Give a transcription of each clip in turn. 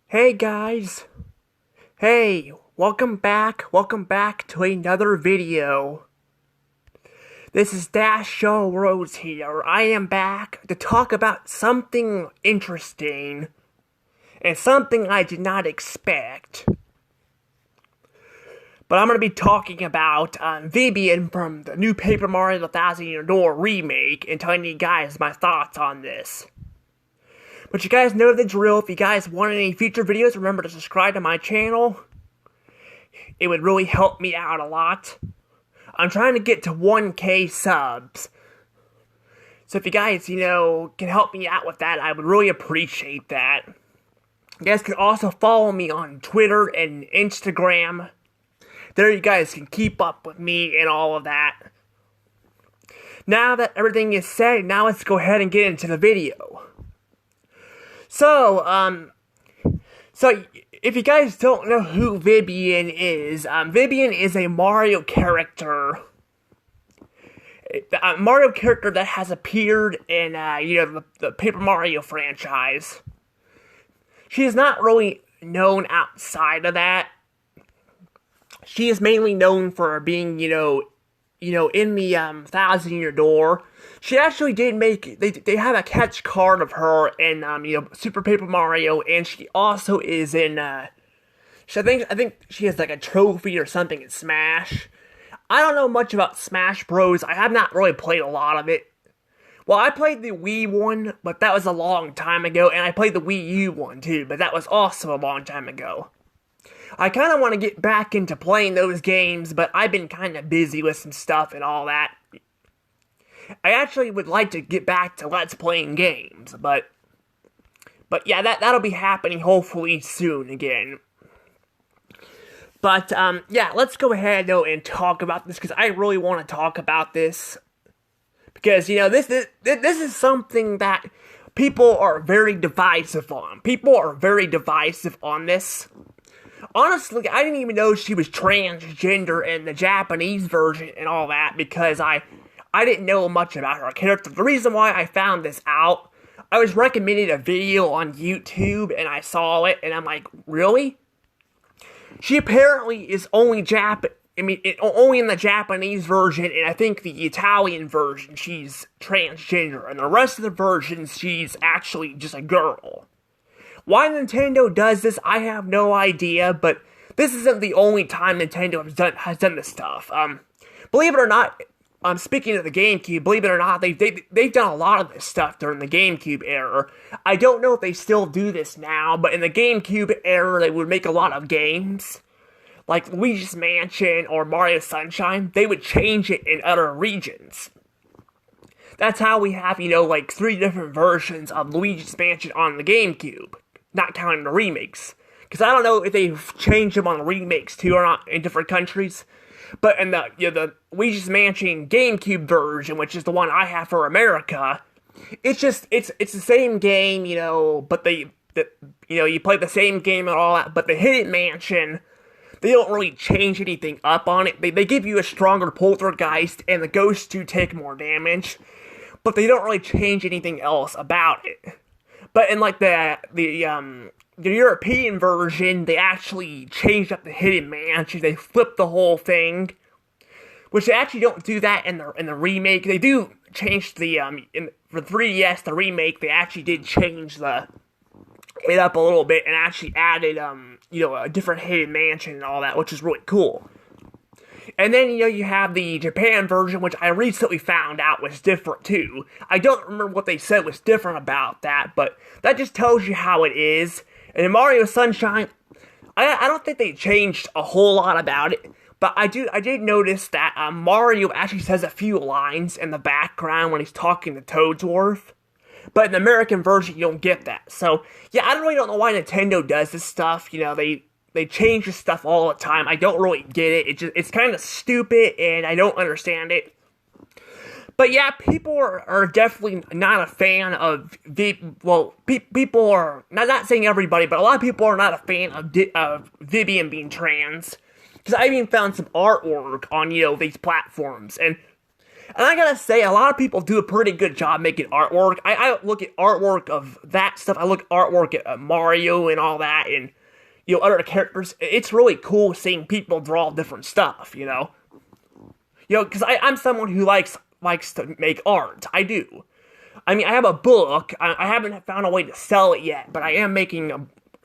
Hey guys! Hey, welcome back to another video. This is Dash Show Rose here. I am back to talk about something interesting and something I did not expect. But I'm going to be talking about Vivian from the new Paper Mario The Thousand Year Door remake and telling you guys my thoughts on this. But you guys know the drill. If you guys want any future videos, remember to subscribe to my channel. It would really help me out a lot. I'm trying to get to 1K subs. So if you guys, can help me out with that, I would really appreciate that. You guys can also follow me on Twitter and Instagram. There you guys can keep up with me and all of that. Now that everything is said, now let's go ahead and get into the video. So if you guys don't know who Vivian is a Mario character. A Mario character that has appeared in, the Paper Mario franchise. She is not really known outside of that. She is mainly known for being, in the, Thousand Year Door. She actually did make, they have a catch card of her in, Super Paper Mario, and she also is in, I think she has like a trophy or something in Smash. I don't know much about Smash Bros. I have not really played a lot of it. Well, I played the Wii one, but that was a long time ago, and I played the Wii U one too, but that was also a long time ago. I kind of want to get back into playing those games, but I've been kind of busy with some stuff and all that. I actually would like to get back to Let's Playing games, but yeah, that'll be happening hopefully soon again. But, yeah, let's go ahead, though, and talk about this, because I really want to talk about this. Because, this is something that people are very divisive on. People are very divisive on this. Honestly, I didn't even know she was transgender in the Japanese version and all that, because I didn't know much about her character. The reason why I found this out, I was recommended a video on YouTube, and I saw it, and I'm like, really? She apparently is only only in the Japanese version, and I think the Italian version, she's transgender, and the rest of the versions, she's actually just a girl. Why Nintendo does this, I have no idea, but this isn't the only time Nintendo has done this stuff. Believe it or not, speaking of the GameCube, believe it or not, they've done a lot of this stuff during the GameCube era. I don't know if they still do this now, but in the GameCube era, they would make a lot of games, like Luigi's Mansion or Mario Sunshine. They would change it in other regions. That's how we have, like 3 different versions of Luigi's Mansion on the GameCube, not counting the remakes. Because I don't know if they've changed them on the remakes too or not in different countries. But in the Luigi's Mansion GameCube version, which is the one I have for America, it's the same game, but you play the same game and all that, but the Hidden Mansion, they don't really change anything up on it. They give you a stronger poltergeist, and the ghosts do take more damage, but they don't really change anything else about it. But in like the European version, they actually changed up the Hidden Mansion. They flipped the whole thing, which they actually don't do that in the remake. They do change the for 3DS, the remake. They actually did change it up a little bit and actually added a different Hidden Mansion and all that, which is really cool. And then, you have the Japan version, which I recently found out was different, too. I don't remember what they said was different about that, but that just tells you how it is. And in Mario Sunshine, I don't think they changed a whole lot about it, but I did notice that Mario actually says a few lines in the background when he's talking to Toadsworth. But in the American version, you don't get that. So, yeah, I really don't know why Nintendo does this stuff. They change this stuff all the time. I don't really get it. It's kind of stupid, and I don't understand it. But yeah, people are definitely not a fan of people are, not saying everybody, but a lot of people are not a fan of Vivian being trans. Because I even found some artwork on, these platforms, and And I gotta say, a lot of people do a pretty good job making artwork. I look at artwork of that stuff. I look at artwork at Mario and all that, and other characters. It's really cool seeing people draw different stuff. Because I'm someone who likes to make art. I do. I mean, I have a book. I haven't found a way to sell it yet, but I am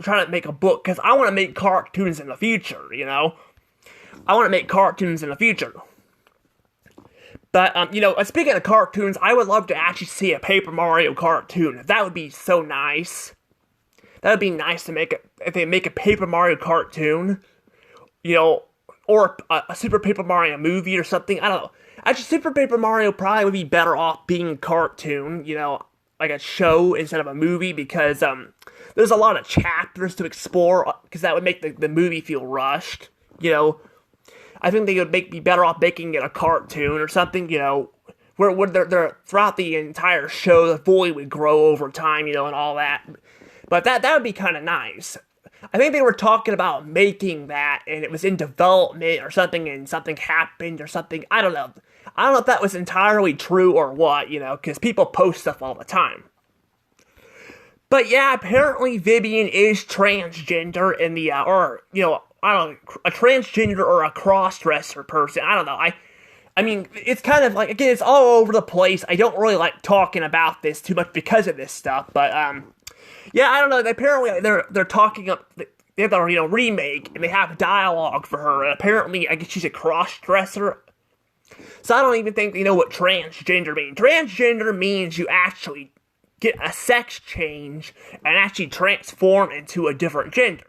trying to make a book because I want to make cartoons in the future. I want to make cartoons in the future. But, speaking of cartoons, I would love to actually see a Paper Mario cartoon. That would be so nice. That would be nice to if they make a Paper Mario cartoon, or a Super Paper Mario movie or something. I don't know. Actually, Super Paper Mario probably would be better off being a cartoon, like a show instead of a movie, because there's a lot of chapters to explore, because that would make the movie feel rushed, I think they would be better off making it a cartoon or something, where they're throughout the entire show, the void would grow over time, and all that. But that would be kind of nice. I think they were talking about making that, and it was in development or something, and something happened or something. I don't know. I don't know if that was entirely true or what, because people post stuff all the time. But yeah, apparently Vivian is transgender in the, I don't know, a transgender or a cross-dresser person. I don't know. I mean, it's kind of like, again, it's all over the place. I don't really like talking about this too much because of this stuff, but, yeah, I don't know. Apparently, they're talking up. They have the remake, and they have dialogue for her. And apparently, I guess she's a cross-dresser. So I don't even think they know what transgender means. Transgender means you actually get a sex change and actually transform into a different gender.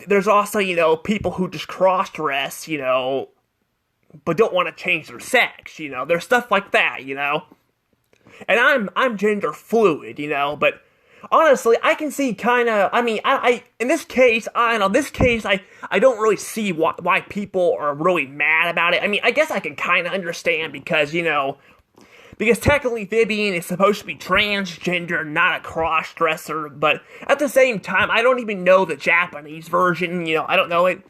There's also people who just cross-dress. But don't want to change their sex. There's stuff like that. And I'm gender fluid, but honestly, I can see I in this case, I don't really see why people are really mad about it. I mean, I guess I can kind of understand because technically Vivian is supposed to be transgender, not a cross-dresser, but at the same time, I don't even know the Japanese version, I don't know it.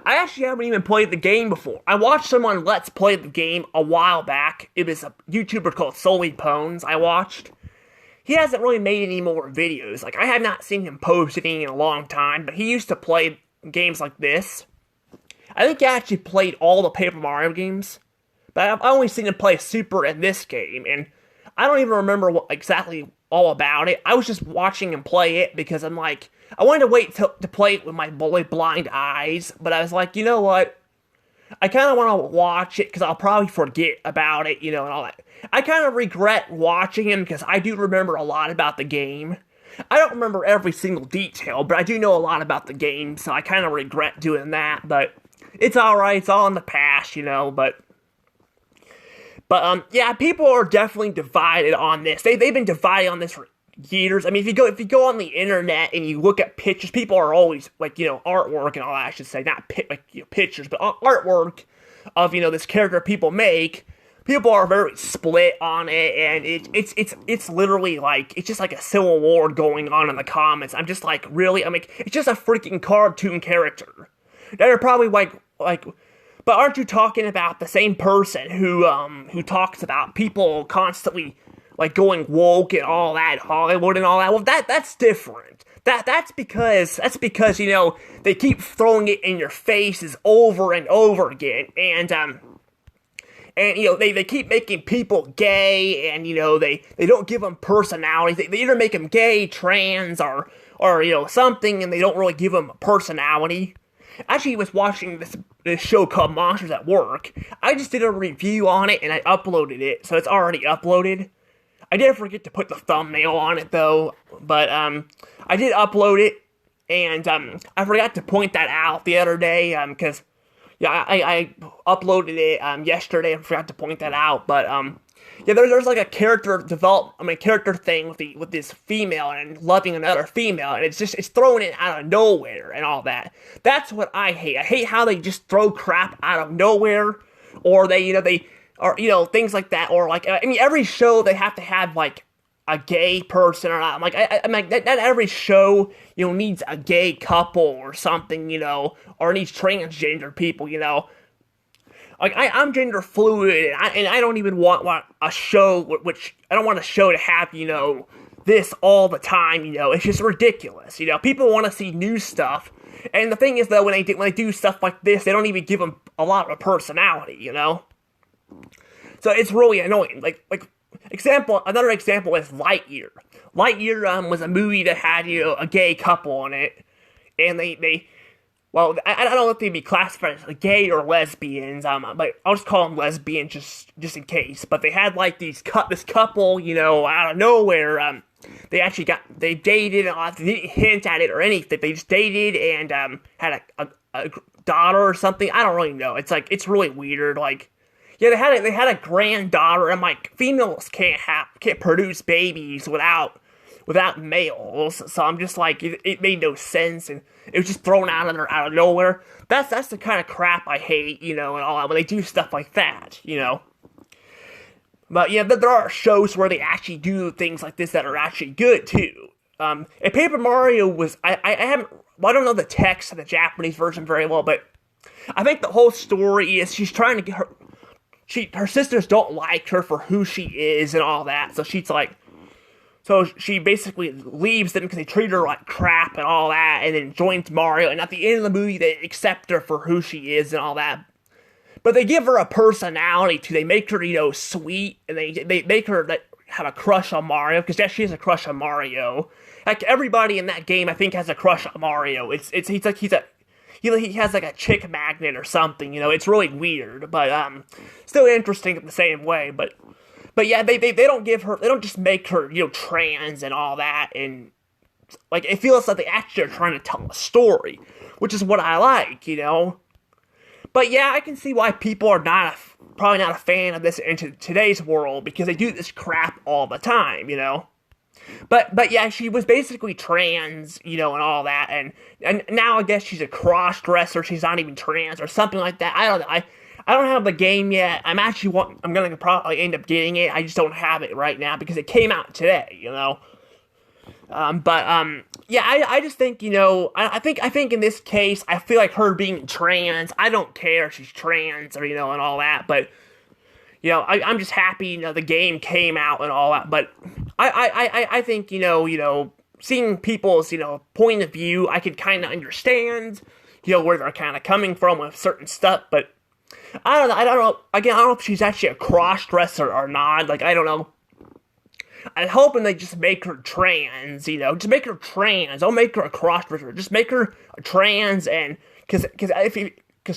I actually haven't even played the game before. I watched someone Let's Play the game a while back. It was a YouTuber called Solely Pones I watched. He hasn't really made any more videos. I have not seen him post anything in a long time, but he used to play games like this. I think he actually played all the Paper Mario games, but I've only seen him play Super in this game, and I don't even remember exactly all about it. I was just watching him play it because I'm like, I wanted to wait to play it with my blind eyes, but I was like, you know what? I kind of want to watch it because I'll probably forget about it, and all that. I kind of regret watching him because I do remember a lot about the game. I don't remember every single detail, but I do know a lot about the game, so I kind of regret doing that, but it's alright, it's all in the past, But yeah, people are definitely divided on this. They've been divided on this for years. I mean, if you go on the internet and you look at pictures, people are always artwork and all that. I should say, not pictures, but artwork of this character people make. People are very split on it, and it's literally it's just like a civil war going on in the comments. I'm just like, really? I mean, it's just a freaking cartoon character. They're probably like. But aren't you talking about the same person who talks about people constantly going woke and all that, Hollywood and all that? Well, that's different. That's because they keep throwing it in your faces over and over again, and they keep making people gay, and they don't give them personality. They either make them gay, trans, or something, and they don't really give them a personality. Actually, I was watching this show called Monsters at Work. I just did a review on it, and I uploaded it, so it's already uploaded. I did forget to put the thumbnail on it, though, but I did upload it, and I forgot to point that out the other day, because, yeah, I uploaded it yesterday and forgot to point that out, but, yeah, there's a character character thing with this female and loving another female, and it's throwing it out of nowhere and all that. That's what I hate. I hate how they just throw crap out of nowhere, or things like that, or every show they have to have a gay person or not. I'm like not every show needs a gay couple or something, or needs transgender people, like I'm gender fluid, and I don't even want a show which I don't want a show to have this all the time. It's just ridiculous. People want to see new stuff, and the thing is though, when they do stuff like this, they don't even give them a lot of personality. So it's really annoying. Another example is Lightyear. Lightyear was a movie that had a gay couple in it, and well, I don't know if they'd be classified as gay or lesbians. But I'll just call them lesbians just in case. But they had this couple, out of nowhere. They dated, and they didn't hint at it or anything. They just dated and had a daughter or something. I don't really know. It's really weird. Yeah, they had a granddaughter, and females can't produce babies without males. So I'm just it made no sense, and it was just thrown out of nowhere. That's the kind of crap I hate, and all that when they do stuff like that. But yeah, there are shows where they actually do things like this that are actually good too. And Paper Mario was I don't know the text of the Japanese version very well, but I think the whole story is she's trying to get her sisters don't like her for who she is and all that, so she basically leaves them because they treat her like crap and all that, and then joins Mario, and at the end of the movie, they accept her for who she is and all that. But they give her a personality too. They make her, sweet, and they make her have a crush on Mario, because she has a crush on Mario. Everybody in that game, I think, has a crush on Mario. He has a chick magnet or something, it's really weird, but still interesting in the same way. But yeah, they don't just make her, trans and all that, and it feels like they actually are trying to tell a story, which is what I like, But yeah, I can see why people are probably not a fan of this in today's world, because they do this crap all the time, But yeah, she was basically trans, and all that, and now I guess she's a cross-dresser, she's not even trans, or something like that. I don't know, I don't have the game yet. I'm gonna probably end up getting it, I just don't have it right now, because it came out today, Yeah, I just think, I think in this case, I feel like her being trans, I don't care if she's trans, or, and all that, but, I'm just happy, the game came out and all that, but I think, seeing people's, point of view, I could kind of understand, where they're kind of coming from with certain stuff, but I don't know, again, I don't know if she's actually a cross-dresser or not, I don't know. I'm hoping they just make her trans, just make her trans, don't make her a cross-dresser, just make her a trans, and, because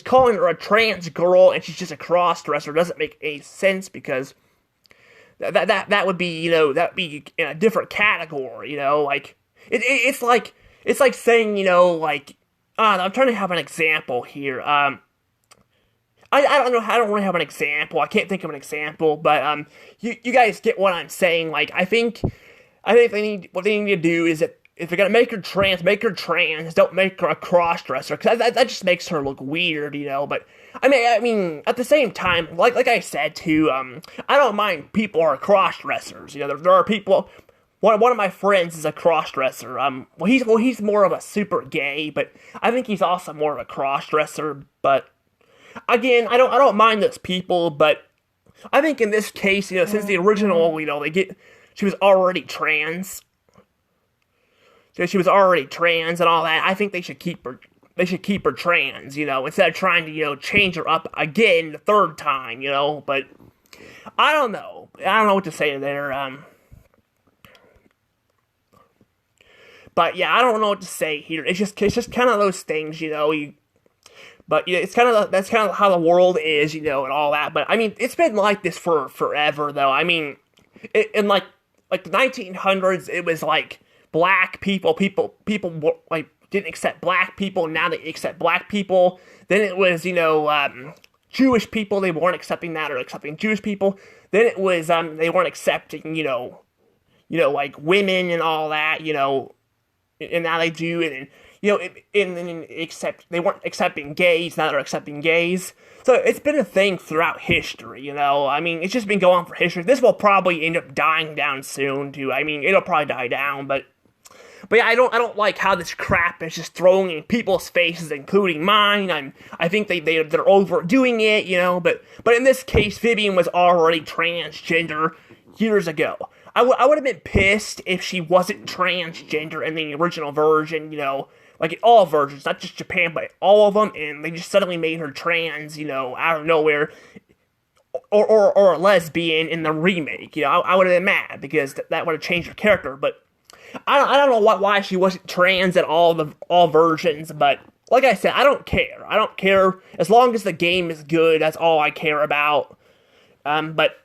calling her a trans girl and she's just a cross-dresser doesn't make any sense, because that would be, that'd be in a different category, it's like saying, I'm trying to have an example here, I don't know, I don't really have an example, I can't think of an example, but, you guys get what I'm saying. I think what they need to do is that if they're gonna make her trans, don't make her a cross-dresser, because that just makes her look weird, but, I mean, at the same time, like I said, too, I don't mind people are cross-dressers, there are people, one of my friends is a cross-dresser, he's more of a super gay, but I think he's also more of a cross-dresser, but, again, I don't mind those people, but I think in this case, since the original, she was already trans. So she was already trans and all that. I think they should keep her trans, instead of trying to, change her up again the third time, but I don't know. I don't know what to say there. But yeah, I don't know what to say here. It's just kind of those things, But it's that's kind of how the world is, and all that. But I mean, it's been like this for forever, though. I mean, in the 1900s, it was black people didn't accept black people. Now they accept black people. Then it was Jewish people. They weren't accepting that or accepting Jewish people. Then it was they weren't accepting women and all that. And now they do, and they weren't accepting gays, now they're accepting gays. So it's been a thing throughout history, I mean, it's just been going on for history. This will probably end up dying down soon, too. I mean, it'll probably die down, but But yeah, I don't like how this crap is just thrown in people's faces, including mine. I think they're overdoing it, you know. But in this case, Vivian was already transgender years ago. I would have been pissed if she wasn't transgender in the original version, you know, like in all versions, not just Japan, but all of them, and they just suddenly made her trans, you know, out of nowhere, or a lesbian in the remake. You know, I would have been mad because that would have changed her character. But I don't know why she wasn't trans in all versions. But like I said, I don't care. I don't care as long as the game is good. That's all I care about. But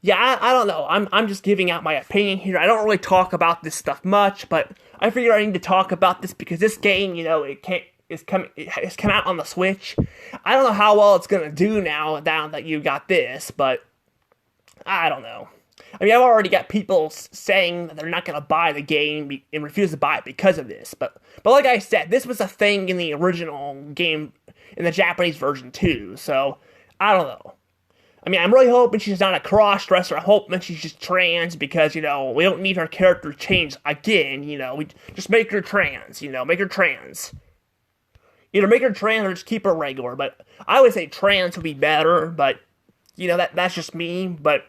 yeah, I don't know. I'm just giving out my opinion here. I don't really talk about this stuff much, but I figure I need to talk about this because this game, you know, it's come out on the Switch. I don't know how well it's gonna do now that you got this, but I don't know. I mean, I've already got people saying that they're not gonna buy the game and refuse to buy it because of this. But like I said, this was a thing in the original game in the Japanese version too. So I don't know. I mean, I'm really hoping she's not a cross-dresser. I'm hoping she's just trans because, you know, we don't need her character changed again, you know. We just make her trans, you know, make her trans. Either make her trans or just keep her regular. But I would say trans would be better, but, you know, that's just me. But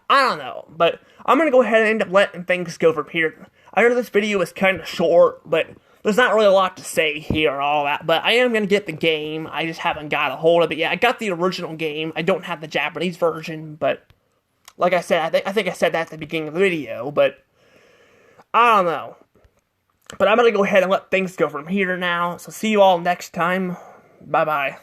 I don't know. But I'm going to go ahead and end up letting things go from here. I know this video is kind of short, but there's not really a lot to say here or all that, but I am going to get the game. I just haven't got a hold of it yet. I got the original game. I don't have the Japanese version, but like I said, I think I said that at the beginning of the video, but I don't know. But I'm going to go ahead and let things go from here now, so see you all next time. Bye-bye.